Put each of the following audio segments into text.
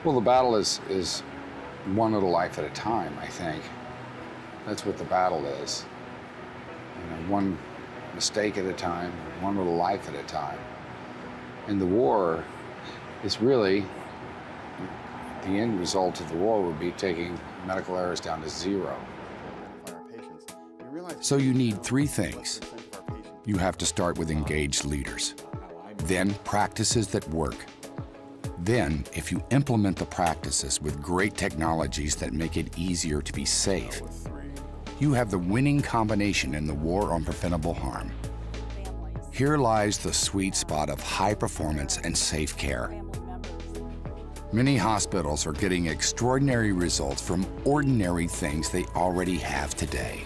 Well, the battle is one little life at a time, I think. That's what the battle is. One mistake at a time, one little life at a time. And the war is really, the end result of the war would be taking medical errors down to zero. So you need three things. You have to start with engaged leaders. Then practices that work. Then, if you implement the practices with great technologies that make it easier to be safe, you have the winning combination in the war on preventable harm. Here lies the sweet spot of high performance and safe care. Many hospitals are getting extraordinary results from ordinary things they already have today.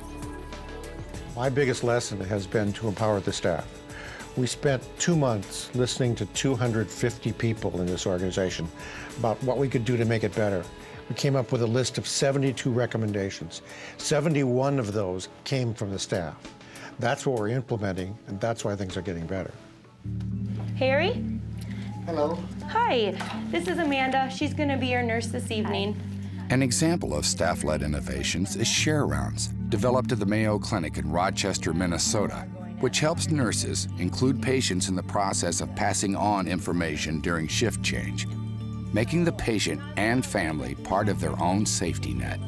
My biggest lesson has been to empower the staff. We spent 2 months listening to 250 people in this organization about what we could do to make it better. We came up with a list of 72 recommendations. 71 of those came from the staff. That's what we're implementing, and that's why things are getting better. Harry? Hello. Hi, this is Amanda. She's gonna be your nurse this evening. An example of staff-led innovations is Share Rounds, developed at the Mayo Clinic in Rochester, Minnesota, which helps nurses include patients in the process of passing on information during shift change, making the patient and family part of their own safety net.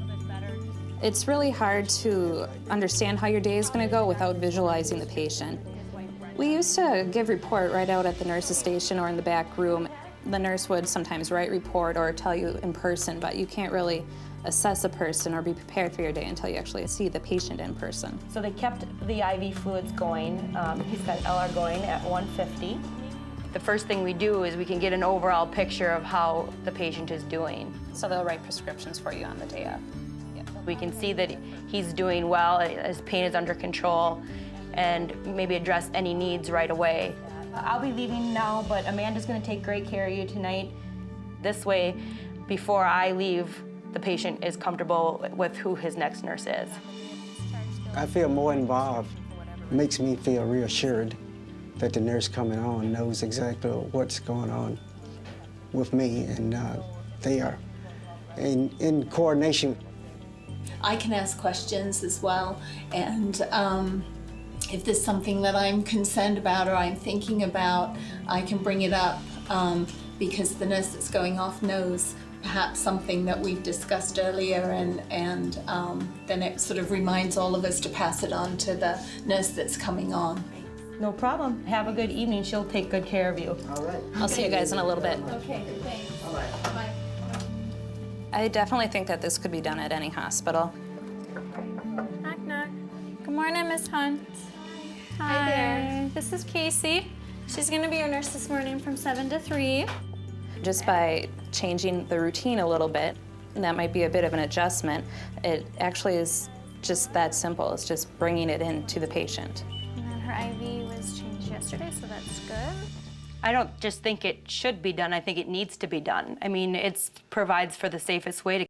It's really hard to understand how your day is going to go without visualizing the patient. We used to give report right out at the nurse's station or in the back room. The nurse would sometimes write report or tell you in person, but you can't really assess a person or be prepared for your day until you actually see the patient in person. So they kept the IV fluids going. He's got LR going at 150. The first thing we do is we can get an overall picture of how the patient is doing. So they'll write prescriptions for you on the day of. We can see that he's doing well, his pain is under control, and maybe address any needs right away. I'll be leaving now, but Amanda's gonna take great care of you tonight. This way, before I leave, the patient is comfortable with who his next nurse is. I feel more involved. It makes me feel reassured that the nurse coming on knows exactly what's going on with me, and they are in coordination. I can ask questions as well, and if there's something that I'm concerned about or I'm thinking about, I can bring it up because the nurse that's going off knows perhaps something that we've discussed earlier, and then it sort of reminds all of us to pass it on to the nurse that's coming on. No problem. Have a good evening. She'll take good care of you. All right. I'll see you guys in a little bit. Okay, thanks. All right. Bye. I definitely think that this could be done at any hospital. Knock, knock. Good morning, Miss Hunt. Hi there. This is Casey. She's gonna be your nurse this morning from 7 to 3. Just by changing the routine a little bit, and that might be a bit of an adjustment, it actually is just that simple. It's just bringing it in to the patient. And then her IV was changed yesterday, so that's good. I don't just think it should be done, I think it needs to be done. I mean, it provides for the safest way to